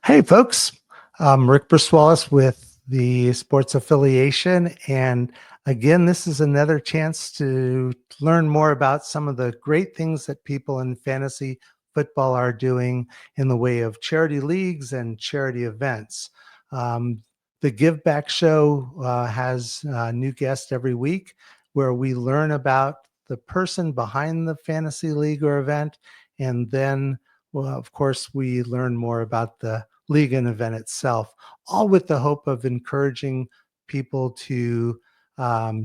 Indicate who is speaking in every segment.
Speaker 1: Hey, folks. I'm Rick Briswalis with the Sports Affiliation. And again, this is another chance to learn more about some of the great things that people in fantasy football are doing in the way of charity leagues and charity events. Um, the Give Back show has a new guest every week where we learn about the person behind the fantasy league or event. And then, well, of course, we learn more about the league and event itself, all with the hope of encouraging people to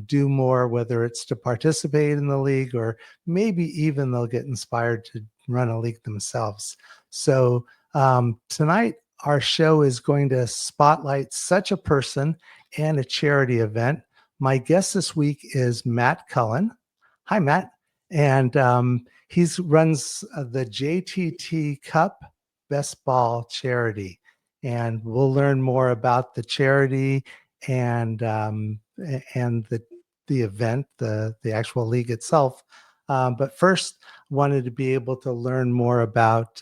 Speaker 1: do more, whether it's to participate in the league or maybe even they'll get inspired to run a league themselves. So tonight, our show is going to spotlight such a person and a charity event. My guest this week is Matt Cullen. Hi, Matt. And he runs the JTT Cup Best Ball charity, and we'll learn more about the charity and the event, the actual league itself. But first, wanted to be able to learn more about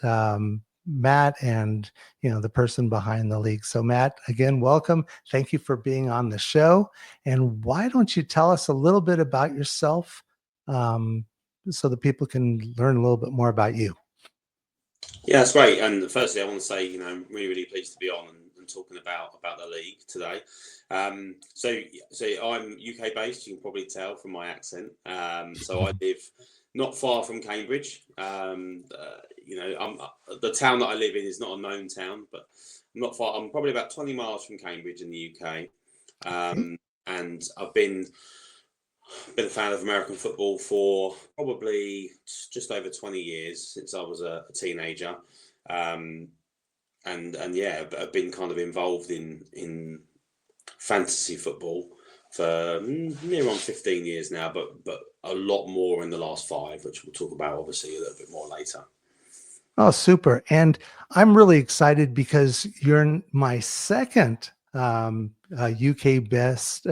Speaker 1: Matt and the person behind the league. So Matt, again, welcome. Thank you for being on the show. And why don't you tell us a little bit about yourself, so that people can learn a little bit more about you?
Speaker 2: Yeah, that's great. And firstly, I want to say, I'm really, really pleased to be on and talking about the league today. So I'm UK based. You can probably tell from my accent. So I live not far from Cambridge. The town that I live in is not a known town, but I'm not far. I'm probably about 20 miles from Cambridge in the UK. And I've been a fan of American football for probably just over 20 years, since I was a teenager. And yeah, I've been kind of involved in fantasy football for near on 15 years now, but a lot more in the last 5, which we'll talk about obviously a little bit more later.
Speaker 1: Oh, super. And I'm really excited because you're my second UK based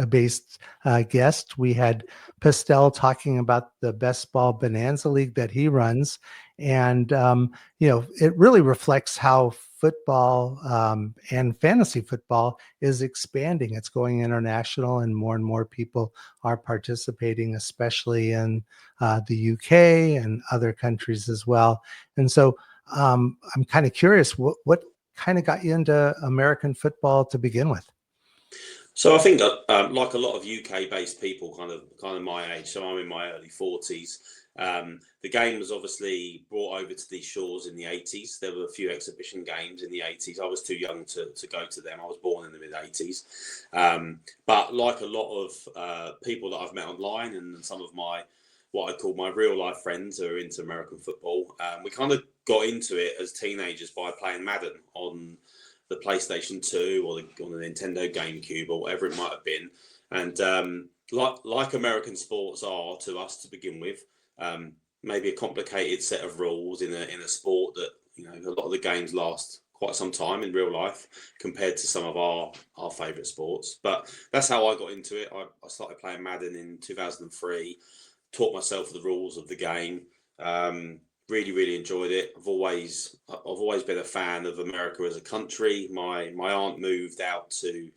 Speaker 1: guest. We had Pastel talking about the Best Ball Bonanza League that he runs. And, it really reflects how football and fantasy football is expanding. It's going international and more people are participating, especially in the UK and other countries as well. And so I'm kind of curious, what kind of got you into American football to begin with?
Speaker 2: So I think that, like a lot of UK-based people, kind of my age, so I'm in my early 40s. The game was obviously brought over to these shores in the 80s. There were a few exhibition games in the 80s. I was too young to go to them. I was born in the mid 80s. But like a lot of people that I've met online and some of what I call my real life friends who are into American football, we kind of got into it as teenagers by playing Madden on the PlayStation 2 or on the Nintendo GameCube or whatever it might have been. And like American sports are to us to begin with, maybe a complicated set of rules in a sport that a lot of the games last quite some time in real life compared to some of our favorite sports. But that's how I got into it. I started playing Madden in 2003, taught myself the rules of the game. Really, really enjoyed it. I've always been a fan of America as a country. My aunt moved out to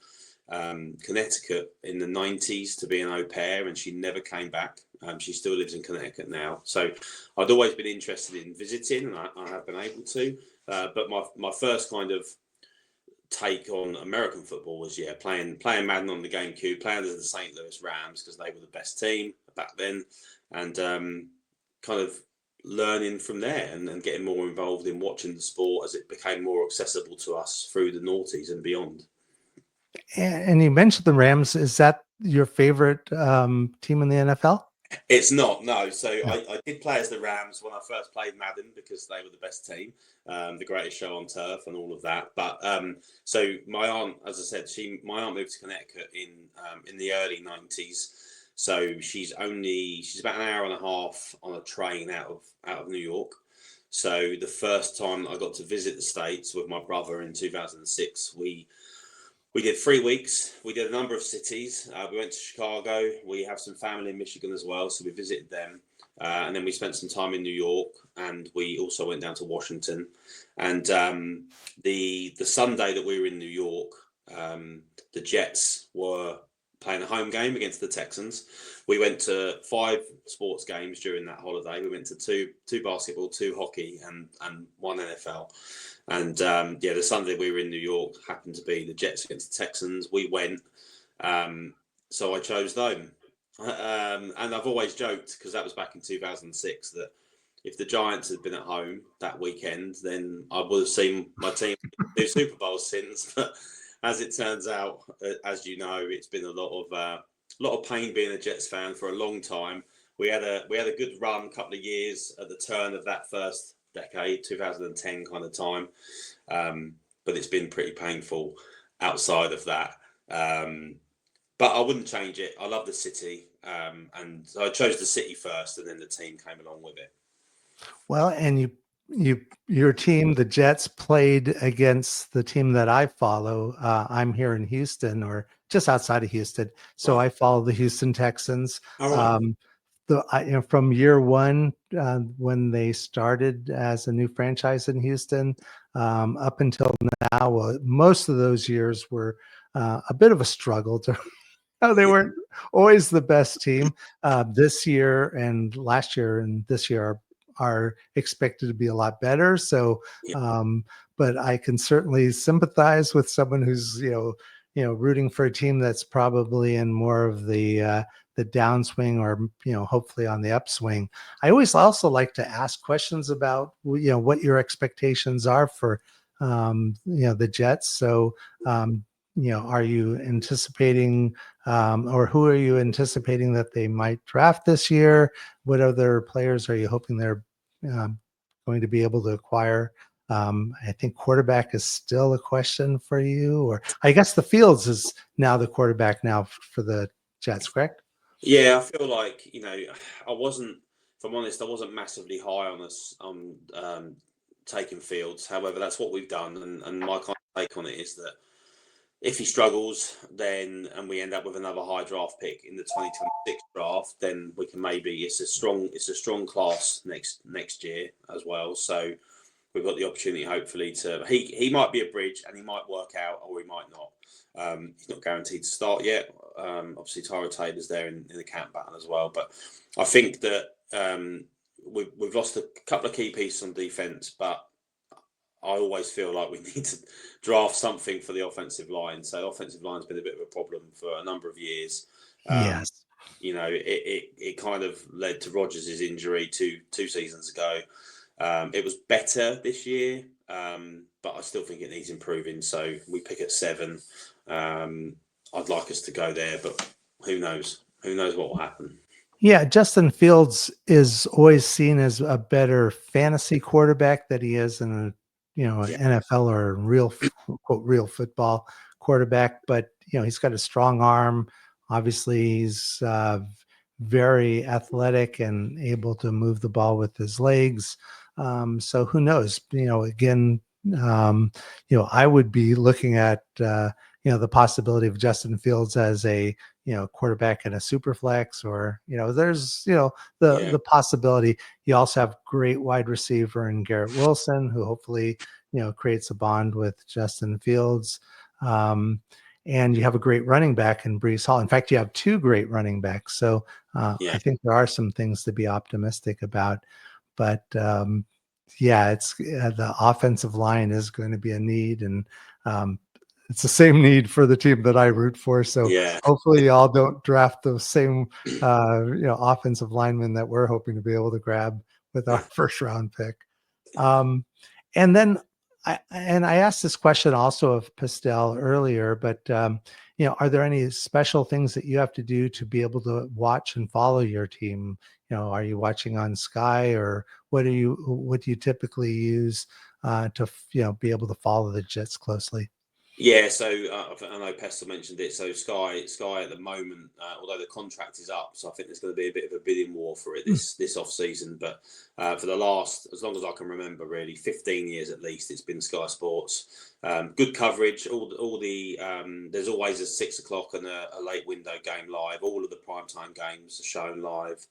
Speaker 2: Connecticut in the 90s to be an au pair, and she never came back. She still lives in Connecticut now. So I'd always been interested in visiting, and I have been able to. But my first kind of take on American football was playing Madden on the GameCube, playing as the St. Louis Rams because they were the best team back then, and kind of learning from there and getting more involved in watching the sport as it became more accessible to us through the noughties and beyond.
Speaker 1: And you mentioned the Rams. Is that your favorite team in the NFL?
Speaker 2: It's not, no. So
Speaker 1: No.
Speaker 2: I did play as the Rams when I first played Madden because they were the best team, the greatest show on turf and all of that. But so my aunt, as I said, my aunt moved to Connecticut in the early 90s. So she's about an hour and a half on a train out of New York. So the first time that I got to visit the States with my brother in 2006, we We did 3 weeks. We did a number of cities. We went to Chicago. We have some family in Michigan as well, so we visited them. And then we spent some time in New York, and we also went down to Washington. And the Sunday that we were in New York, the Jets were playing a home game against the Texans. We went to 5 sports games during that holiday. We went to two basketball, 2 hockey, and 1 NFL. And the Sunday we were in New York happened to be the Jets against the Texans. We went, so I chose them. And I've always joked, because that was back in 2006, that if the Giants had been at home that weekend, then I would have seen my team do Super Bowls since. But as it turns out, as you know, it's been a lot of pain being a Jets fan for a long time. We had a good run, couple of years at the turn of that first decade, 2010 kind of time, but it's been pretty painful outside of that. But I wouldn't change it. I love the city, and so I chose the city first, and then the team came along with it.
Speaker 1: Well, and your team, the Jets, played against the team that I follow. I'm here in Houston, or just outside of Houston, so
Speaker 2: Right.
Speaker 1: I follow the Houston Texans.
Speaker 2: All right.
Speaker 1: From year one, when they started as a new franchise in Houston, up until now, most of those years were a bit of a struggle to. They
Speaker 2: Yeah.
Speaker 1: weren't always the best team. This year and last year and this year are expected to be a lot better. So,
Speaker 2: Yeah.
Speaker 1: but I can certainly sympathize with someone who's rooting for a team that's probably in more of the downswing, or hopefully on the upswing. I always also like to ask questions about what your expectations are for the Jets. So are you anticipating, or who are you anticipating that they might draft this year? What other players are you hoping they're going to be able to acquire? I think quarterback is still a question for you, or I guess the Fields is now the quarterback now for the Jets, correct?
Speaker 2: Yeah, I feel like, I wasn't, if I'm honest, I wasn't massively high on us on taking Fields. However, that's what we've done, and my kind of take on it is that if he struggles, then and we end up with another high draft pick in the 2026 draft, then we can maybe it's a strong class next year as well. So we've got the opportunity, hopefully, to he might be a bridge and he might work out, or he might not. He's not guaranteed to start yet. Obviously, Tyra Taylor's there in the camp battle as well, but I think that we've lost a couple of key pieces on defense, but I always feel like we need to draft something for the offensive line. So offensive line's been a bit of a problem for a number of years.
Speaker 1: Yes.
Speaker 2: It kind of led to Rodgers' injury two seasons ago. It was better this year, but I still think it needs improving. So we pick at 7. I'd like us to go there, but who knows? Who knows what will happen?
Speaker 1: Yeah, Justin Fields is always seen as a better fantasy quarterback than he is in an NFL or real quote real football quarterback. But he's got a strong arm. Obviously, he's very athletic and able to move the ball with his legs. So who knows? Again, I would be looking at the possibility of Justin Fields as a quarterback in a super flex, or there's the possibility. You also have great wide receiver in Garrett Wilson, who hopefully creates a bond with Justin Fields, and you have a great running back in Breece Hall. In fact, you have 2 great running backs, so I think there are some things to be optimistic about. But it's the offensive line is going to be a need, and it's the same need for the team that I root for. So hopefully y'all don't draft those same, offensive linemen that we're hoping to be able to grab with our first round pick. And then I asked this question also of Pastel earlier, but are there any special things that you have to do to be able to watch and follow your team? Are you watching on Sky, or what do you typically use to be able to follow the Jets closely?
Speaker 2: Yeah, so I know Pestle mentioned it. So Sky at the moment, although the contract is up, so I think there's going to be a bit of a bidding war for it this off season. But for the last, as long as I can remember, really 15 years at least, it's been Sky Sports. Good coverage. All the there's always a 6 o'clock and a late window game live. All of the primetime games are shown live.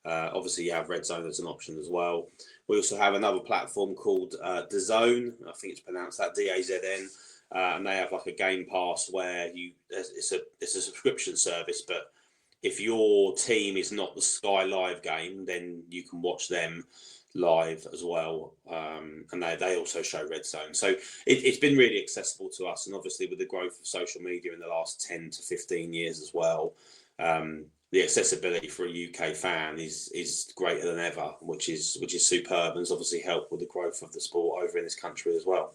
Speaker 2: Obviously, you have Red Zone as an option as well. We also have another platform called DAZN. I think it's pronounced that DAZN. And they have like a game pass where it's a subscription service, but if your team is not the Sky Live game, then you can watch them live as well. And they also show Red Zone. So it's been really accessible to us. And obviously with the growth of social media in the last 10 to 15 years as well, the accessibility for a UK fan is greater than ever, which is superb, and has obviously helped with the growth of the sport over in this country as well.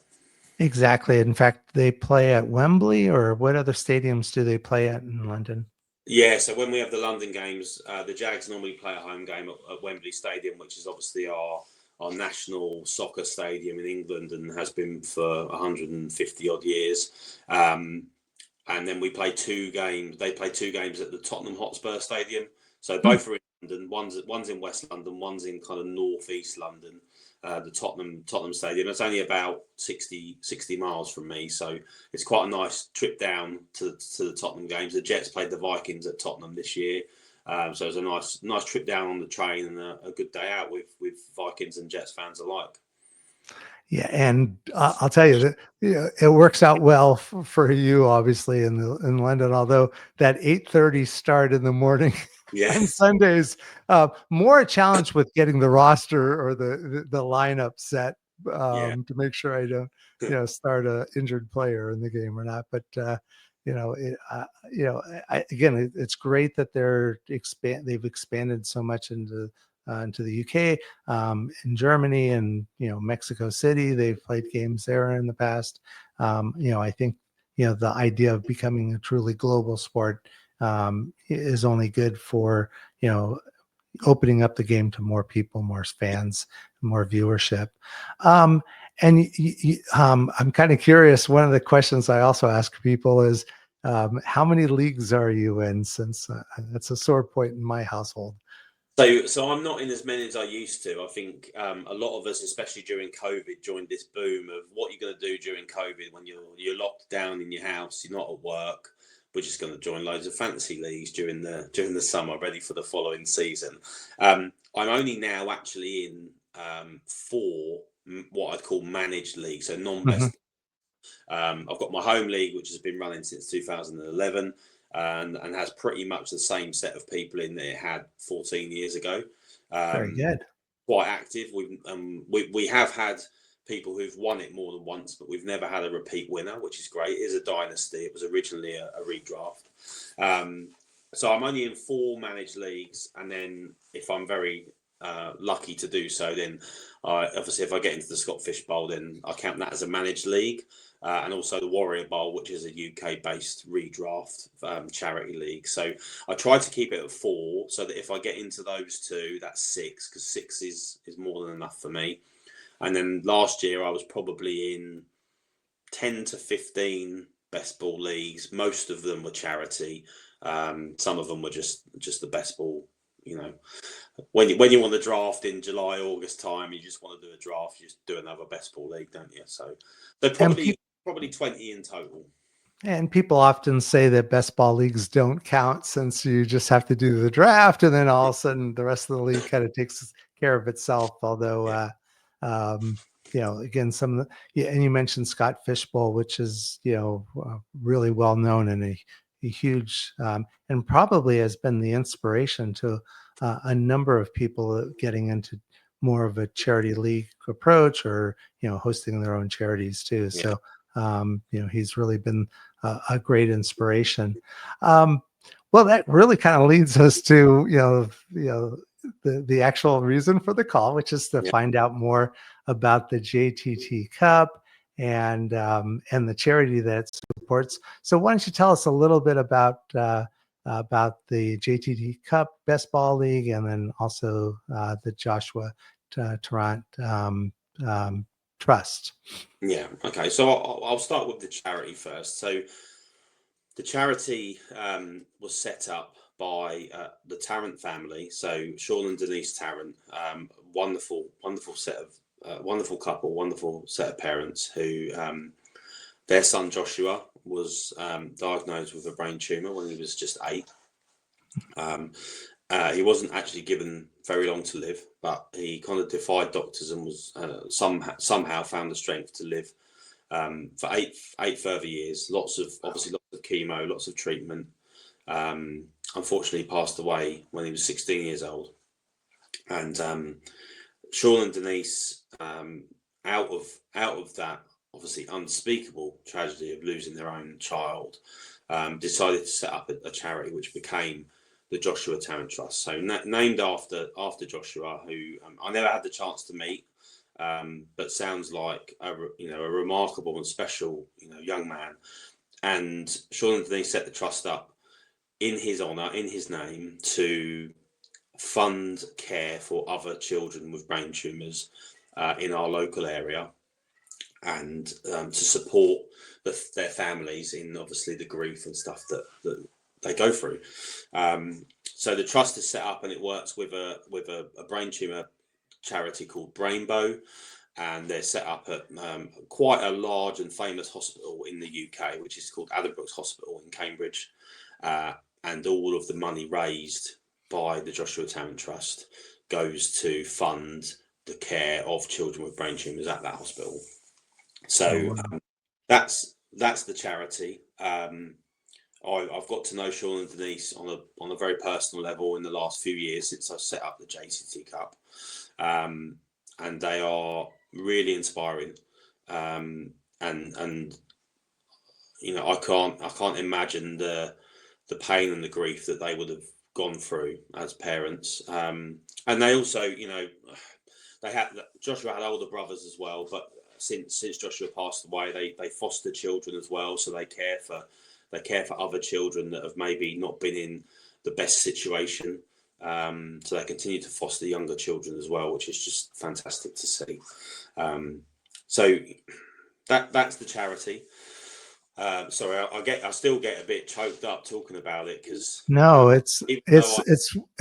Speaker 1: Exactly. In fact, they play at Wembley, or what other stadiums do they play at in London?
Speaker 2: Yeah, so when we have the London games, the Jags normally play a home game at Wembley Stadium, which is obviously our national soccer stadium in England and has been for 150 odd years. And then we play two games. They play two games at the Tottenham Hotspur Stadium. So both are in London. One's in West London. One's in kind of northeast London. The Tottenham Stadium. It's only about 60 miles from me, so it's quite a nice trip down to the Tottenham games. The Jets played the Vikings at Tottenham this year, so it was a nice trip down on the train and a good day out with Vikings and Jets fans alike.
Speaker 1: Yeah, and I'll tell you that it works out well for you, obviously, in London. Although that 8:30 start in the morning
Speaker 2: Yeah,
Speaker 1: on Sundays, more a challenge with getting the roster or the lineup set
Speaker 2: yeah,
Speaker 1: to make sure I don't start a injured player in the game or not. But again, it's great that they've expanded so much into the UK, in Germany, and Mexico City. They've played games there in the past. I think the idea of becoming a truly global sport is only good for opening up the game to more people, more fans, more viewership. Um, and I'm kind of curious. One of the questions I also ask people is, how many leagues are you in? Since that's a sore point in my household.
Speaker 2: So I'm not in as many as I used to. I think a lot of us, especially during COVID, joined this boom of what you're going to do during COVID when you're locked down in your house, you're not at work. We're just going to join loads of fantasy leagues during the summer, ready for the following season. I'm only now actually in four what I'd call managed leagues, so
Speaker 1: Mhm.
Speaker 2: non-best. I've got my home league, which has been running since 2011, and has pretty much the same set of people in that it had 14 years ago.
Speaker 1: Very
Speaker 2: Um,
Speaker 1: good.
Speaker 2: Quite active. We have had people who've won it more than once, but we've never had a repeat winner, which is great. It is a dynasty. It was originally a redraft. So I'm only in four managed leagues, and then if I'm very lucky to do so, then obviously if I get into the Scott Fish Bowl, then I count that as a managed league. And also the Warrior Bowl, which is a UK-based redraft charity league. So I try to keep it at four, so that if I get into those two, that's six, because six is more than enough for me. And then last year I was probably in 10 to 15 best ball leagues. Most of them were charity. Some of them were just the best ball. When you want to draft in July, August time, you just want to do a draft. You just do another best ball league, don't you? So
Speaker 1: And
Speaker 2: probably 20 in total.
Speaker 1: people often say that best ball leagues don't count, since you just have to do the draft, and then all of a sudden the rest of the league kind of takes care of itself. Although,
Speaker 2: Yeah,
Speaker 1: again, and you mentioned Scott Fishbowl, which is really well known, and a huge, and probably has been the inspiration to a number of people getting into more of a charity league approach, or hosting their own charities too.
Speaker 2: yeah,
Speaker 1: So he's really been a great inspiration. Um, well, that really kind of leads us to the actual reason for the call, which is to
Speaker 2: yeah.
Speaker 1: find out more about the JTT Cup and the charity that it supports. So, why don't you tell us a little bit about the JTT Cup Best Ball League, and then also the Joshua Tarrant Trust.
Speaker 2: Yeah. Okay. So I'll start with the charity first. So the charity was set up by the Tarrant family. So Sean and Denise Tarrant, wonderful, wonderful set of wonderful couple, wonderful set of parents who their son Joshua was diagnosed with a brain tumor when he was just 8. He wasn't actually given very long to live, but he kind of defied doctors and was somehow found the strength to live for eight further years. Lots of chemo, lots of treatment. Unfortunately, passed away when he was 16 years old. And Sean and Denise, out of that obviously unspeakable tragedy of losing their own child, decided to set up a charity which became the Joshua Tarrant Trust. So named after Joshua, who I never had the chance to meet, but sounds like a remarkable and special young man. And Sean and Denise set the trust up in his honour, in his name, to fund care for other children with brain tumours in our local area, and to support their families in obviously the grief and stuff that they go through. So the trust is set up and it works with a brain tumour charity called Brainbow, and they're set up at quite a large and famous hospital in the UK, which is called Addenbrooke's Hospital in Cambridge. And all of the money raised by the Joshua Tarrant Trust goes to fund the care of children with brain tumours at that hospital. So that's the charity. I've got to know Sean and Denise on a very personal level in the last few years since I set up the JTT Cup, and they are really inspiring. And I can't imagine the pain and the grief that they would have gone through as parents. And they also, Joshua had older brothers as well, but since Joshua passed away, they foster children as well, so they care for other children that have maybe not been in the best situation. So they continue to foster younger children as well, which is just fantastic to see. So that's the charity. Sorry, I still get a bit choked up talking about it because
Speaker 1: no, it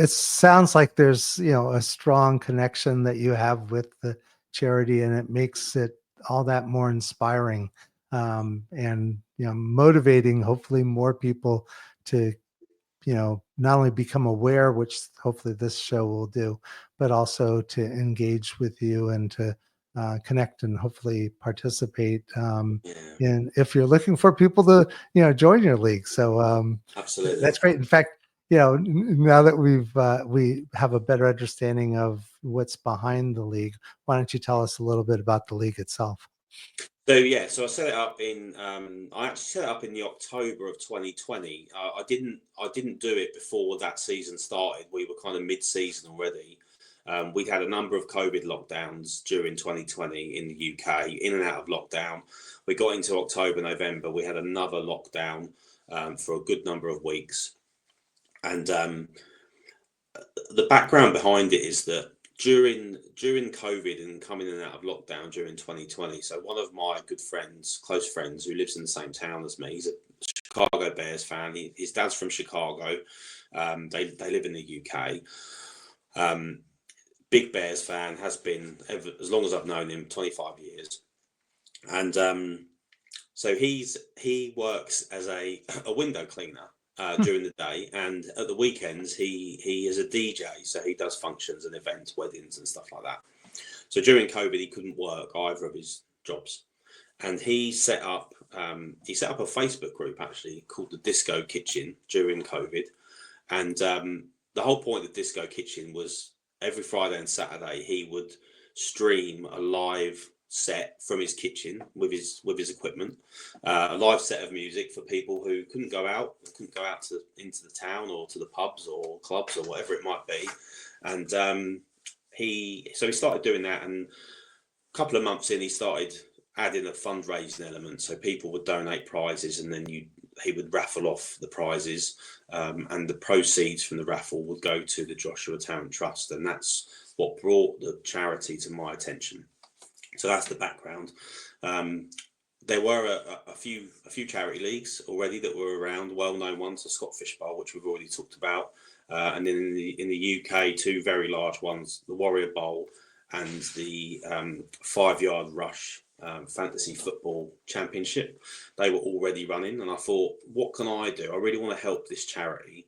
Speaker 1: sounds like there's a strong connection that you have with the charity, and it makes it all that more inspiring, and motivating. Hopefully, more people to not only become aware, which hopefully this show will do, but also to engage with you and to connect and hopefully participate in, if you're looking for people to join your league. So
Speaker 2: absolutely,
Speaker 1: that's great. In fact, now that we have a better understanding of what's behind the league, why don't you tell us a little bit about the league itself?
Speaker 2: So I set it up I actually set it up in the October of 2020. I didn't do it before that season started. We were kind of mid-season already. We'd had a number of COVID lockdowns during 2020 in the UK, in and out of lockdown. We got into October, November, we had another lockdown for a good number of weeks. And the background behind it is that during COVID and coming in and out of lockdown during 2020, so one of my good friends, close friends, who lives in the same town as me, he's a Chicago Bears fan. His dad's from Chicago. They live in the UK. Big Bears fan, has been as long as I've known him, 25 years. And so he works as a window cleaner during the day, and at the weekends he is a DJ, so he does functions and events, weddings and stuff like that. So during COVID he couldn't work either of his jobs, and he set up a Facebook group actually called the Disco Kitchen during COVID. And the whole point of Disco Kitchen was every Friday and Saturday he would stream a live set from his kitchen with his equipment, a live set of music for people who couldn't go out into the town or to the pubs or clubs or whatever it might be. And he started doing that, and a couple of months in he started adding a fundraising element, so people would donate prizes and then he would raffle off the prizes, and the proceeds from the raffle would go to the Joshua Tarrant Trust, and that's what brought the charity to my attention. So that's the background. There were a few charity leagues already that were around, well-known ones, the Scott Fish Bowl, which we've already talked about, and then in the UK, two very large ones, the Warrior Bowl and the 5 Yard Rush Fantasy Football Championship. They were already running, and I thought, what can I do? I really want to help this charity.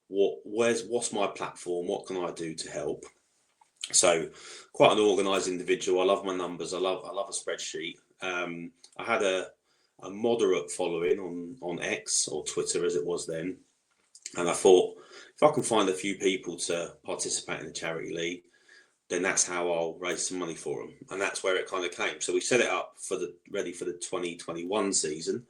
Speaker 2: What's my platform? What can I do to help? So, quite an organised individual. I love my numbers. I love a spreadsheet. I had a moderate following on X, or Twitter as it was then, and I thought, if I can find a few people to participate in the charity league, then that's how I'll raise some money for them, and that's where it kind of came. So we set it up ready for the 2021 season.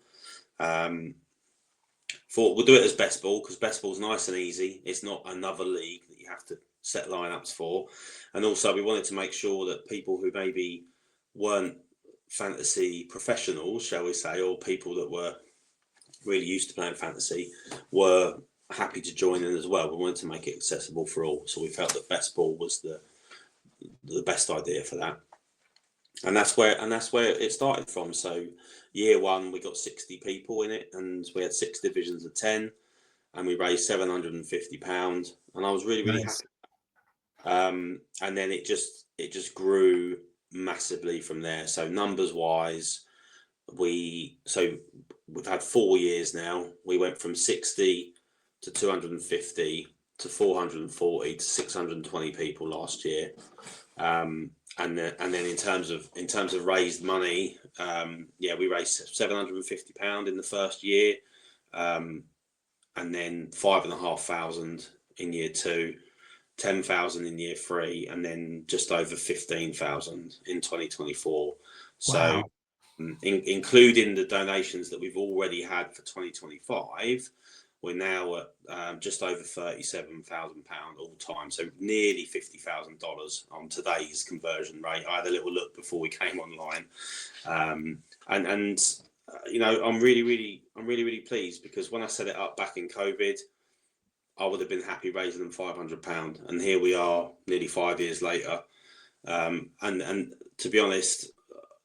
Speaker 2: Thought we'll do it as best ball, because best ball's nice and easy. It's not another league that you have to set lineups for, and also we wanted to make sure that people who maybe weren't fantasy professionals, shall we say, or people that were really used to playing fantasy were happy to join in as well. We wanted to make it accessible for all, so we felt that best ball was the best idea for that, and that's where it started from. So year one, we got 60 people in it, and we had 6 divisions of 10, and we raised £750, and I was really
Speaker 1: Nice.
Speaker 2: happy. And then it just grew massively from there. So numbers wise, we've had 4 years now. We went from 60 to 250 to 440 to 620 people last year. And then in terms of raised money, we raised £750 in the first year, and then 5,500 in year 2, 10,000 in year 3, and then just over 15,000 in 2024. So,
Speaker 1: Wow.
Speaker 2: Including the donations that we've already had for 2025, we're now at just over £37,000 all time, so nearly $50,000 on today's conversion rate. I had a little look before we came online, and I'm really pleased, because when I set it up back in COVID, I would have been happy raising them £500, and here we are, nearly 5 years later. And to be honest,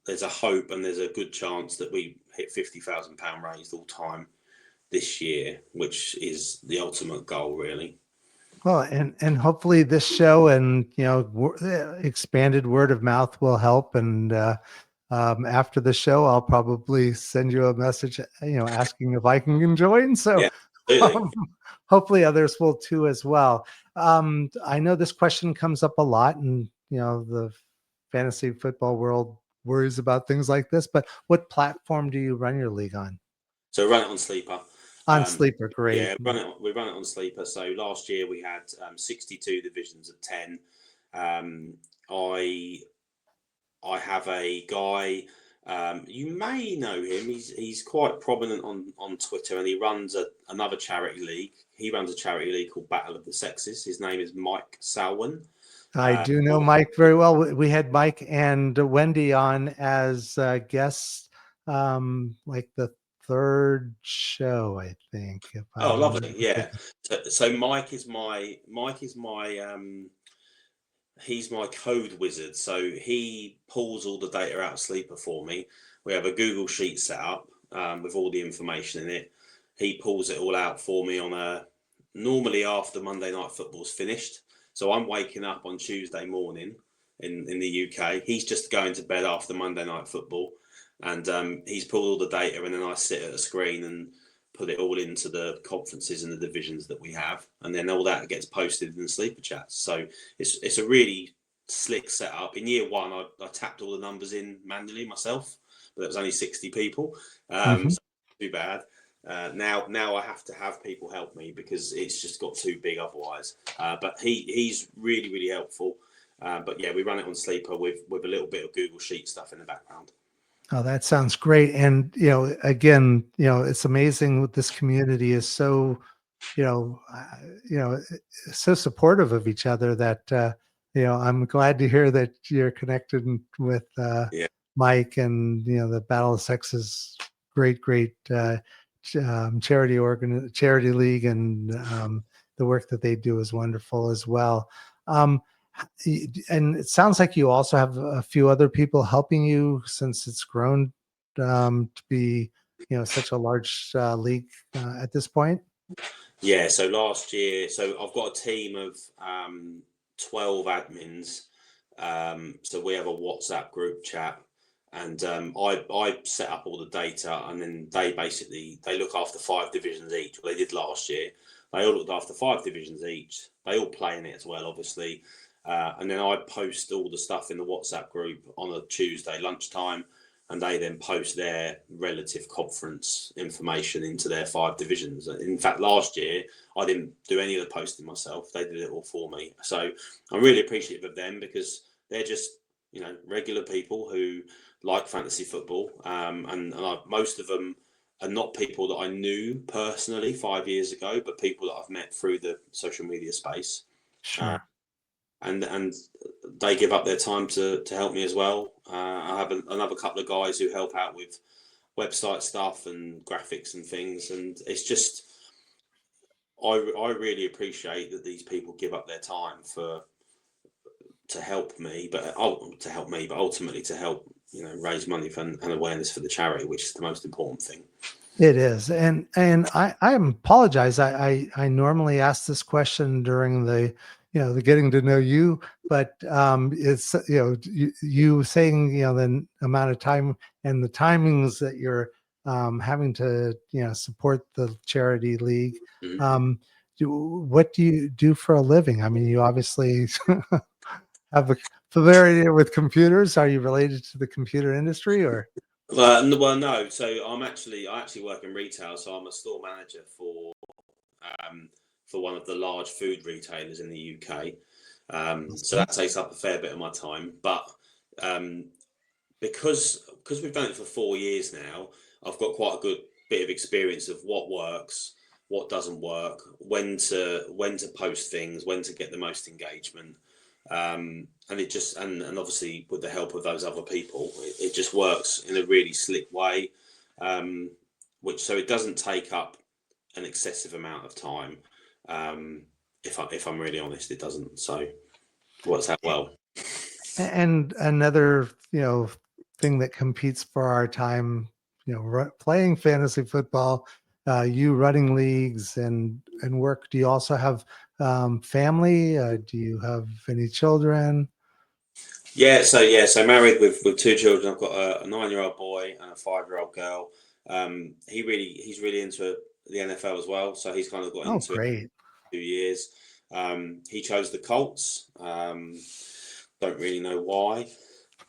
Speaker 2: there's a hope and there's a good chance that we hit £50,000 raised all time this year, which is the ultimate goal, really.
Speaker 1: Well, and hopefully this show and expanded word of mouth will help. And after the show, I'll probably send you a message, asking if I can join. So
Speaker 2: Yeah,
Speaker 1: hopefully others will too as well. I know this question comes up a lot, and the fantasy football world worries about things like this. But what platform do you run your league on?
Speaker 2: So run it on Sleeper.
Speaker 1: On Sleeper, great.
Speaker 2: Yeah, we run it on Sleeper. So last year we had 62 divisions of 10. I have a guy, you may know him. He's quite prominent on Twitter, and he runs another charity league. He runs a charity league called Battle of the Sexes. His name is Mike Salwin.
Speaker 1: I do know Mike very well. We had Mike and Wendy on as guests, like the 3rd show, I think.
Speaker 2: Oh, lovely! Yeah. So Mike is my he's my code wizard. So he pulls all the data out of Sleeper for me. We have a Google Sheet set up with all the information in it. He pulls it all out for me normally after Monday Night Football's finished. So I'm waking up on Tuesday morning in the UK. He's just going to bed after Monday Night Football, and he's pulled all the data, and then I sit at a screen and put it all into the conferences and the divisions that we have, and then all that gets posted in the Sleeper chats. So it's a really slick setup. In year one, I tapped all the numbers in manually myself, but there was only 60 people, so too bad. Now I have to have people help me, because it's just got too big otherwise. But he's really helpful. But yeah, we run it on Sleeper with a little bit of Google Sheet stuff in the background.
Speaker 1: Oh, that sounds great. And, again, it's amazing. This community is so, so supportive of each other that, I'm glad to hear that you're connected with Mike and, the Battle of Sexes, great charity league, and the work that they do is wonderful as well. And it sounds like you also have a few other people helping you since it's grown to be, such a large league at this point.
Speaker 2: Yeah, so last year, so I've got a team of 12 admins. So we have a WhatsApp group chat, and I set up all the data, and then they look after 5 divisions each. Well, they did last year. They all looked after 5 divisions each. They all play in it as well, obviously. And then I post all the stuff in the WhatsApp group on a Tuesday lunchtime, and they then post their relative conference information into their 5 divisions. In fact, last year I didn't do any of the posting myself; they did it all for me. So I'm really appreciative of them because they're just regular people who like fantasy football, and most of them are not people that I knew personally 5 years ago, but people that I've met through the social media space. Uh,
Speaker 1: Sure.
Speaker 2: and they give up their time to help me as well. I have another couple of guys who help out with website stuff and graphics and things, and it's just I really appreciate that these people give up their time to help me, but ultimately to help raise money for and awareness for the charity, which is the most important thing.
Speaker 1: It is, and I apologize. I normally ask this question during the getting to know you, but it's you saying the amount of time and the timings that you're having to support the charity league.
Speaker 2: Mhm.
Speaker 1: What do you do for a living? I mean, you obviously have a familiarity with computers. Are you related to the computer industry or?
Speaker 2: Well, no. So I actually work in retail, so I'm a store manager for one of the large food retailers in the UK. So
Speaker 1: Awesome.
Speaker 2: that takes up a fair bit of my time. But um, because we've done it for 4 years now, I've got quite a good bit of experience of what works, what doesn't work, when to post things, when to get the most engagement. And it just and obviously with the help of those other people, it just works in a really slick way, which so it doesn't take up an excessive amount of time. Um, if I'm really honest, it doesn't. So it works out well.
Speaker 1: And another, thing that competes for our time, playing fantasy football, you running leagues and work. Do you also have family? Do you have any children?
Speaker 2: So married with 2 children. I've got a 9-year-old boy and a 5-year-old girl. He's really into the NFL as well, so he's kind of got
Speaker 1: Oh,
Speaker 2: into it
Speaker 1: great.
Speaker 2: 2 years. He chose the Colts. Don't really know why,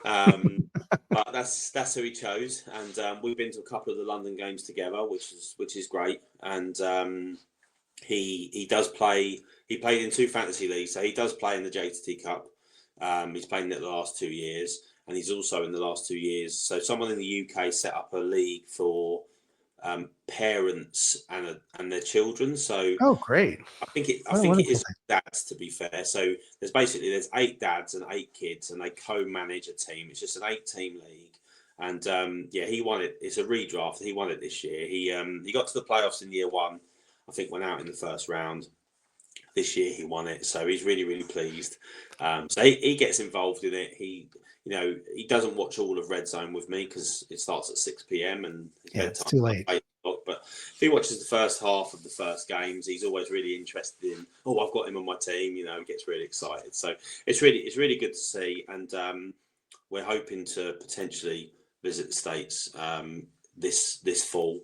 Speaker 2: but that's who he chose. And we've been to a couple of the London games together, which is great. And he does play. He played in 2 fantasy leagues, so he does play in the JTT Cup. He's played in it the last 2 years, and he's also in the last 2 years. So someone in the UK set up a league for parents and their children. So
Speaker 1: Oh, great.
Speaker 2: I
Speaker 1: What a
Speaker 2: think it
Speaker 1: wonderful
Speaker 2: is
Speaker 1: thing.
Speaker 2: dads, to be fair. So there's 8 dads and 8 kids, and they co-manage a team. It's just an 8-team league, and he won it. It's a redraft. He won it this year. He got to the playoffs in year one. I think went out in the first round. This year he won it, so he's really really pleased. So he gets involved in it. He doesn't watch all of Red Zone with me because it starts at 6 p.m. and his
Speaker 1: Yeah, it's
Speaker 2: bedtime
Speaker 1: too
Speaker 2: at
Speaker 1: late.
Speaker 2: 8 o'clock. But if he watches the first half of the first games, he's always really interested in. Oh, I've got him on my team. He gets really excited. So it's really good to see, and we're hoping to potentially visit the States this fall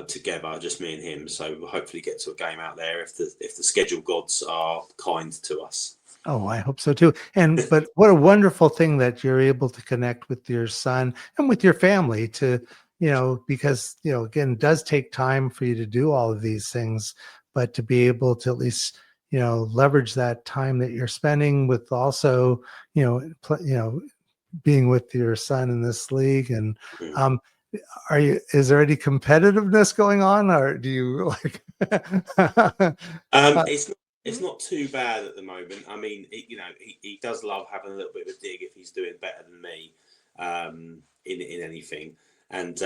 Speaker 2: together, just me and him. So we'll hopefully get to a game out there if the schedule gods are kind to us.
Speaker 1: Oh, I hope so too. But what a wonderful thing that you're able to connect with your son and with your family to, because, again, it does take time for you to do all of these things, but to be able to at least, leverage that time that you're spending with also, being with your son in this league. And
Speaker 2: Mm.
Speaker 1: um, is there any competitiveness going on or do you like,
Speaker 2: Um, it's not, it's not too bad at the moment. I mean, he does love having a little bit of a dig if he's doing better than me in anything. And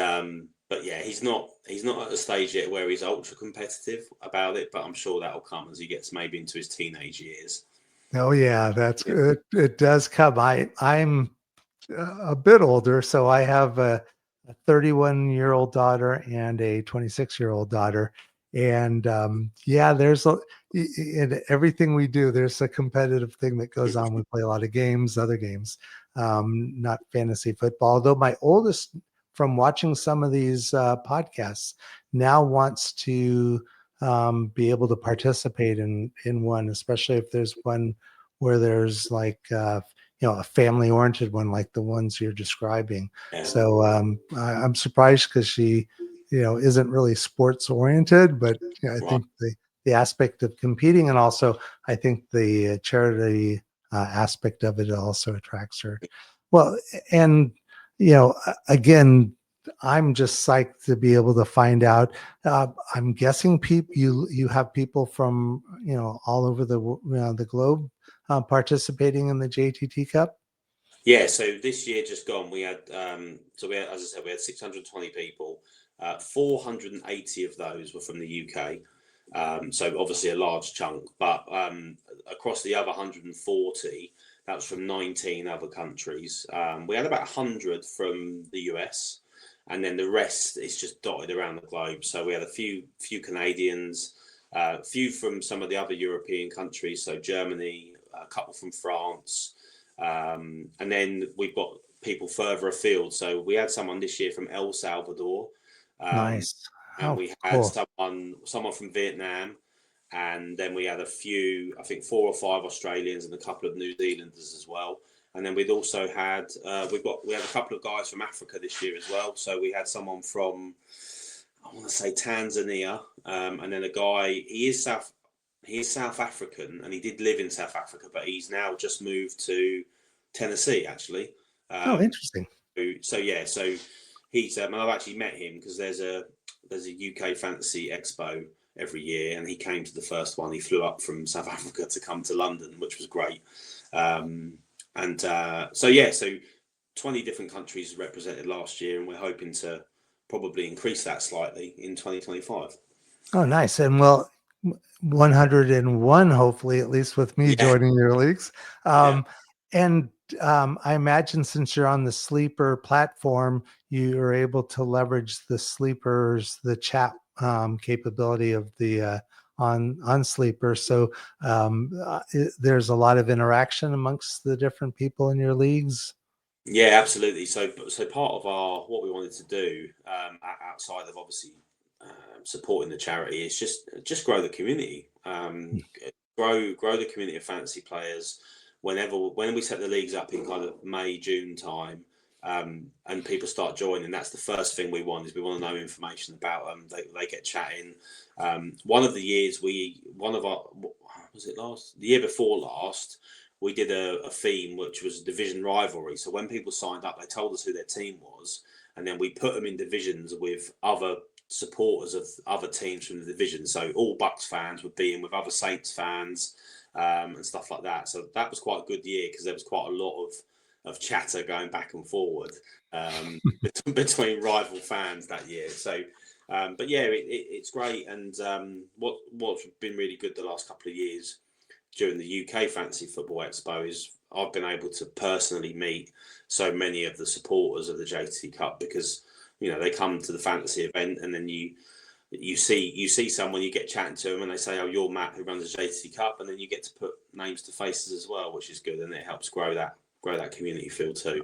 Speaker 2: but yeah, he's not at a stage yet where he's ultra competitive about it. But I'm sure that'll come as he gets maybe into his teenage years.
Speaker 1: Oh yeah, that's good. It does come. I'm a bit older, so I have a 31-year-old daughter and a 26-year-old daughter, and yeah, in everything we do, there's a competitive thing that goes on. We play a lot of games, other games, not fantasy football. Although my oldest, from watching some of these podcasts, now wants to be able to participate in one, especially if there's one where there's like a family oriented one like the ones you're describing.
Speaker 2: Yeah.
Speaker 1: So I'm surprised because she isn't really sports oriented, but I
Speaker 2: Right.
Speaker 1: think the aspect of competing, and also I think the charity aspect of it also attracts her. Well, and again, I'm just psyched to be able to find out. I'm guessing you have people from all over the globe participating in the JTT Cup.
Speaker 2: Yeah, so this year just gone, we had as I said, we had 620 people. 480 of those were from the UK. So obviously a large chunk, but across the other 140, that was from 19 other countries. We had about 100 from the US, and then the rest is just dotted around the globe. So we had a few Canadians, a few from some of the other European countries, so Germany, a couple from France. And then we've got people further afield. So we had someone this year from El Salvador,
Speaker 1: Nice.
Speaker 2: and
Speaker 1: Oh,
Speaker 2: we had
Speaker 1: cool.
Speaker 2: someone from Vietnam, and then we had a few, I think 4 or 5 Australians and a couple of New Zealanders as well. And then we'd also had we had a couple of guys from Africa this year as well. So we had someone from, I want to say, Tanzania, and then a guy. He is South African, and he did live in South Africa, but he's now just moved to Tennessee, actually.
Speaker 1: Oh, interesting.
Speaker 2: So he's and I've actually met him because there's a UK Fantasy Expo every year, and he came to the first one. He flew up from South Africa to come to London, which was great. So 20 different countries represented last year, and we're hoping to probably increase that slightly in 2025.
Speaker 1: Oh, nice. And well, 101, hopefully, at least with me
Speaker 2: Yeah,
Speaker 1: joining your leagues.
Speaker 2: yeah.
Speaker 1: And I imagine since you're on the Sleeper platform, you are able to leverage the chat capability of the on Sleeper. So there's a lot of interaction amongst the different people in your leagues.
Speaker 2: Yeah, absolutely. So part of what we wanted to do, outside of obviously supporting the charity, is just grow the community, grow the community of fantasy players. When we set the leagues up in kind of May, June time, and people start joining, that's the first thing we want. Is we want to know information about them. They get chatting. One of the years was it the year before last, we did a theme which was division rivalry. So when people signed up, they told us who their team was, and then we put them in divisions with other supporters of other teams from the division. So all Bucks fans would be in with other Saints fans, and stuff like that. So that was quite a good year because there was quite a lot of chatter going back and forward, between rival fans that year. So, but yeah, it's great. And what's been really good the last couple of years during the UK Fantasy Football Expo is I've been able to personally meet so many of the supporters of the JTT Cup, because they come to the fantasy event, and then you see someone, you get chatting to them, and they say, "Oh, you're Matt who runs the JTT Cup," and then you get to put names to faces as well, which is good, and it helps grow that community feel too.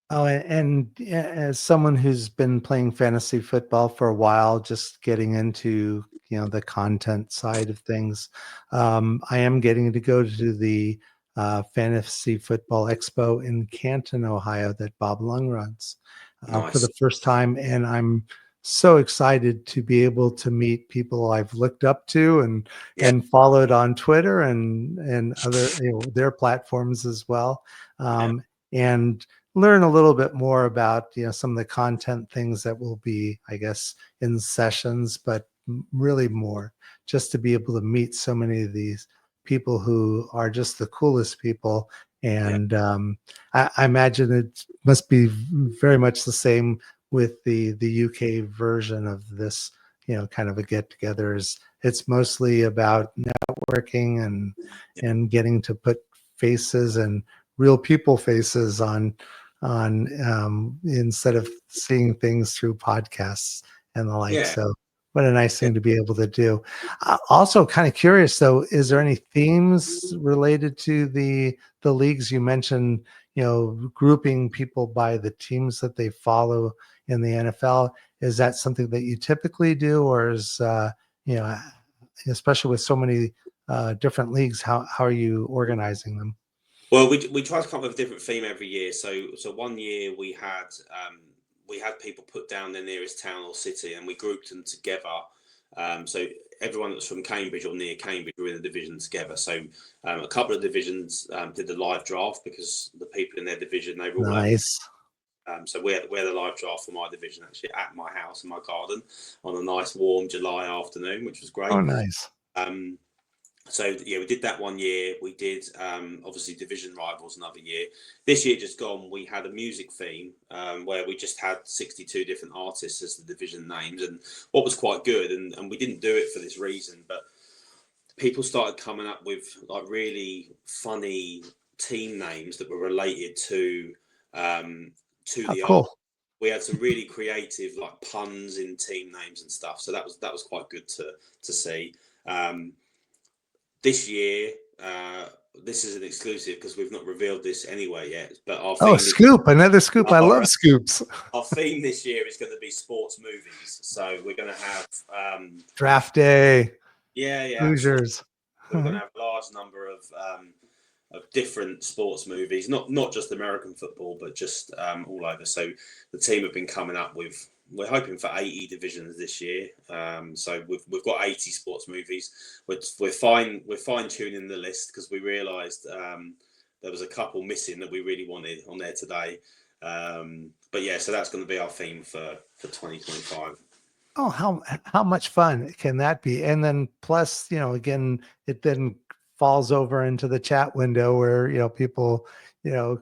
Speaker 1: Oh, and as someone who's been playing fantasy football for a while, just getting into the content side of things, I am getting to go to the Fantasy Football Expo in Canton, Ohio, that Bob Lung runs for
Speaker 2: Nice.
Speaker 1: the first time, and I'm so excited to be able to meet people I've looked up to
Speaker 2: Yeah.
Speaker 1: and followed on Twitter and other their platforms as well,
Speaker 2: Yeah.
Speaker 1: and learn a little bit more about some of the content things that will be, I guess, in sessions, but really more just to be able to meet so many of these people who are just the coolest people.
Speaker 2: Yeah.
Speaker 1: And I imagine it must be very much the same with the UK version of this kind of a get together. It's mostly about networking and getting to put faces and real people faces on instead of seeing things through podcasts and the like.
Speaker 2: Yeah.
Speaker 1: So what a nice thing to be able to do. Also kind of curious though, is there any themes related to the leagues? You mentioned, grouping people by the teams that they follow in the NFL. Is that something that you typically do, or is, especially with so many different leagues, how are you organizing them?
Speaker 2: Well, we try to come up with a different theme every year. So 1 year we had people put down their nearest town or city, and we grouped them together. So everyone that's from Cambridge or near Cambridge were in a division together. So a couple of divisions did the live draft because the people in their division, they were all
Speaker 1: Nice.
Speaker 2: so we had a live draft for my division actually at my house in my garden on a nice warm July afternoon, which was great.
Speaker 1: Oh, nice.
Speaker 2: So yeah, we did that 1 year. We did obviously division rivals another year. This year just gone, we had a music theme where we just had 62 different artists as the division names, and what was quite good. And we didn't do it for this reason, but people started coming up with like really funny team names that were related to the
Speaker 1: Cool.
Speaker 2: art. We had some really creative like puns in team names and stuff. So that was quite good to see. This year, this is an exclusive because we've not revealed this anywhere yet. But our
Speaker 1: scoop, another scoop. I love scoops.
Speaker 2: Our theme this year is going to be sports movies. So we're going to have
Speaker 1: draft day.
Speaker 2: Yeah,
Speaker 1: Hoosiers.
Speaker 2: We're going to have a large number of different sports movies, not just American football, but just all over. So the team have been coming up with. We're hoping for 80 divisions this year. So we've got 80 sports movies. We're fine tuning the list because we realised there was a couple missing that we really wanted on there today. But yeah, so that's going to be our theme for 2025.
Speaker 1: Oh, how much fun can that be? And then plus, again, it then falls over into the chat window where people are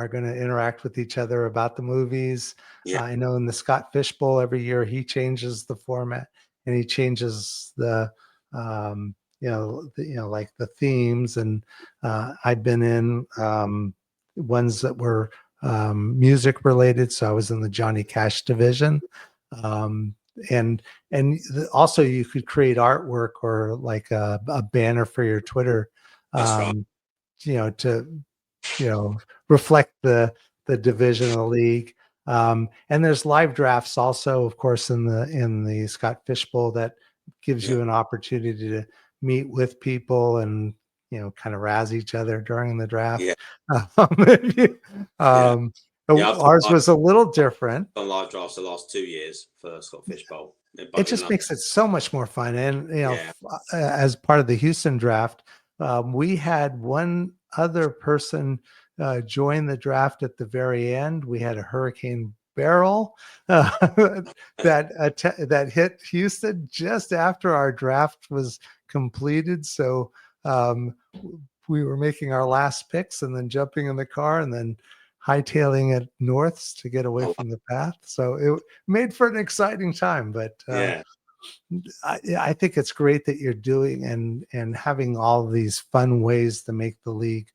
Speaker 1: going to interact with each other about the movies.
Speaker 2: Yeah.
Speaker 1: I know in the Scott Fishbowl every year he changes the format and he changes the like the themes. And I've been in ones that were music related, so I was in the Johnny Cash division. And also you could create artwork or like a banner for your Twitter, to reflect the division of the league. And there's live drafts also, of course, in the Scott Fishbowl that gives you an opportunity to meet with people and kind of razz each other during the draft. Ours was a little different.
Speaker 2: On live drafts the last 2 years for Scott Fishbowl.
Speaker 1: It just makes it so much more fun. And as part of the Houston draft, we had one other person join the draft at the very end. We had a Hurricane Barrel that hit Houston just after our draft was completed. So we were making our last picks and then jumping in the car and then hightailing it norths to get away from the path. So it made for an exciting time. But I think it's great that you're doing and having all these fun ways to make the league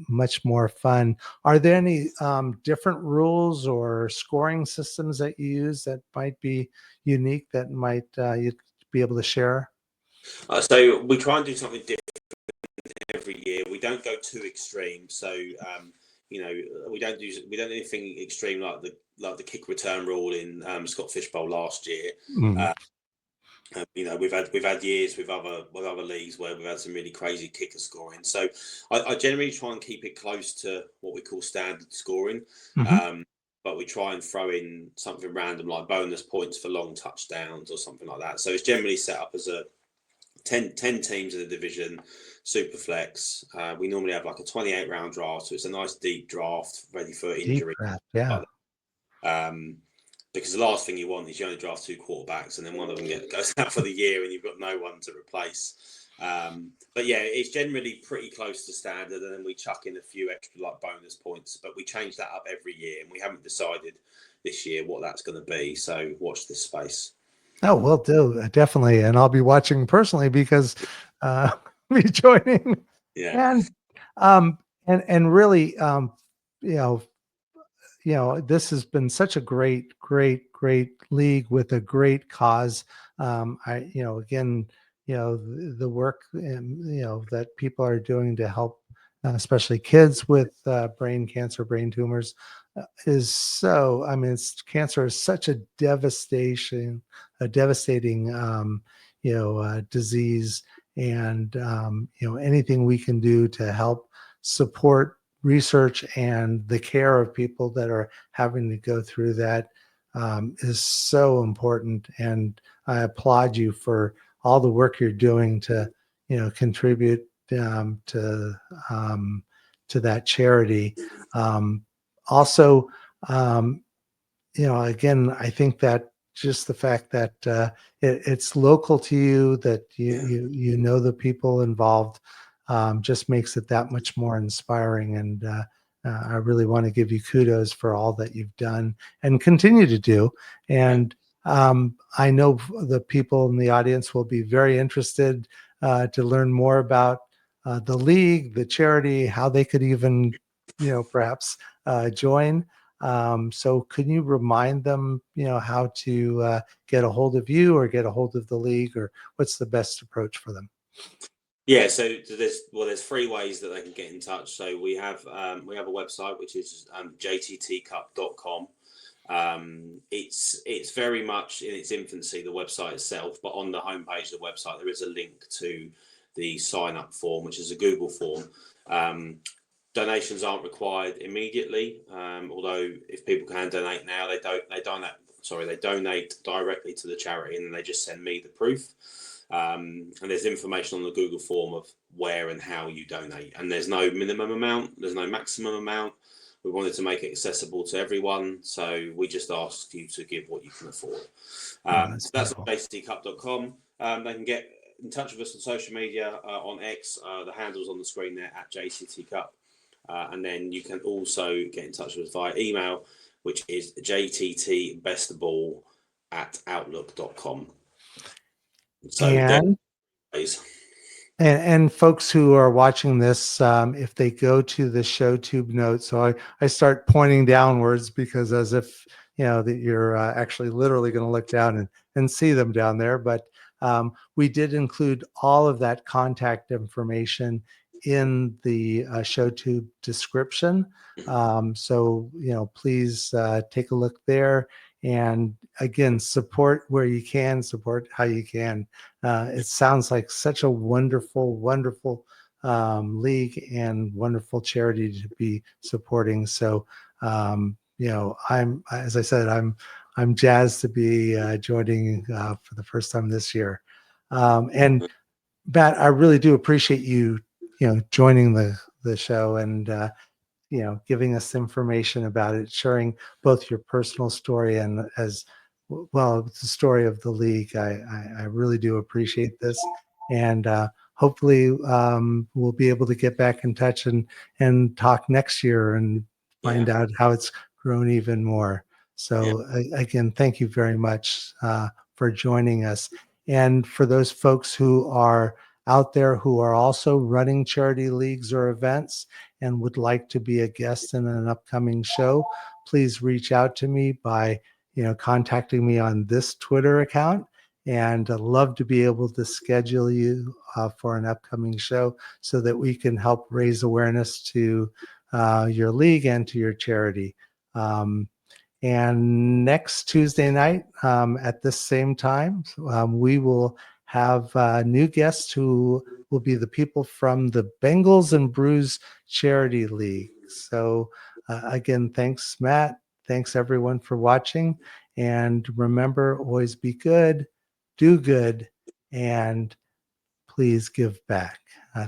Speaker 1: much more fun. Are there any different rules or scoring systems that you use that might be unique that might you'd be able to share?
Speaker 2: So we try and do something different every year. We don't go too extreme. So we don't do anything extreme like the kick return rule in Scott Fishbowl last year. We've had years with other leagues where we've had some really crazy kicker scoring. So I generally try and keep it close to what we call standard scoring. But we try and throw in something random like bonus points for long touchdowns or something like that. So it's generally set up as a 10 teams in the division, super flex. We normally have like a 28 round draft, so it's a nice deep draft ready for injury. Because the last thing you want is you only draft 2 quarterbacks and then one of them goes out for the year and you've got no one to replace. But yeah, it's generally pretty close to standard, and then we chuck in a few extra like bonus points, but we change that up every year and we haven't decided this year what that's going to be. So watch this space.
Speaker 1: Oh, we'll do definitely, and I'll be watching personally because be joining.
Speaker 2: Yeah.
Speaker 1: And and really, you know, this has been such a great, great, great league with a great cause. Again, the work that people are doing to help, especially kids with brain cancer, brain tumors, is so. I mean, cancer is such a devastating, disease, and anything we can do to help support research and the care of people that are having to go through that is so important. And I applaud you for all the work you're doing to, contribute um, to that charity. Um, Also, um, again, I think that just the fact that it's local to you, that
Speaker 2: Yeah.
Speaker 1: you know the people involved, just makes it that much more inspiring. And I really want to give you kudos for all that you've done and continue to do. And I know the people in the audience will be very interested to learn more about the league, the charity, how they could even, perhaps join. So can you remind them, how to get a hold of you or get a hold of the league, or what's the best approach for them?
Speaker 2: Yeah, so there's three ways that they can get in touch. So we have a website which is jttcup.com. It's very much in its infancy, the website itself, but on the homepage of the website there is a link to the sign up form, which is a Google form. Donations aren't required immediately, although if people can donate now, they donate directly to the charity, and then they just send me the proof. And there's information on the Google form of where and how you donate, and there's no minimum amount, there's no maximum amount. We wanted to make it accessible to everyone, so we just asked you to give what you can afford. So that's on jttcup.com. They can get in touch with us on social media, on X. The handle's on the screen there, at JTT Cup. And then you can also get in touch with us via email, which is jttbestball@outlook.com. So
Speaker 1: And
Speaker 2: days.
Speaker 1: And folks who are watching this, if they go to the show tube notes, so I start pointing downwards, because as if that you're actually literally going to look down and see them down there. But we did include all of that contact information in the show tube description. So please take a look there. And again, support where you can, support how you can. It sounds like such a wonderful, wonderful league and wonderful charity to be supporting. So, as I said, I'm jazzed to be joining for the first time this year. And Matt, I really do appreciate you, joining the show and giving us information about it, sharing both your personal story and as well the story of the league. I really do appreciate this, and hopefully we'll be able to get back in touch and talk next year and find out how it's grown even more. So again, thank you very much for joining us. And for those folks who are out there who are also running charity leagues or events and would like to be a guest in an upcoming show, please reach out to me by contacting me on this Twitter account. And I'd love to be able to schedule you for an upcoming show so that we can help raise awareness to your league and to your charity. And next Tuesday night at this same time, we will have new guests who will be the people from the Bengals and Brews Charity League. So again, thanks, Matt. Thanks, everyone, for watching. And remember, always be good, do good, and please give back.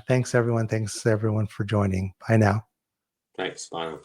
Speaker 1: Thanks, everyone. Thanks, everyone, for joining. Bye now.
Speaker 2: Thanks. Bye now.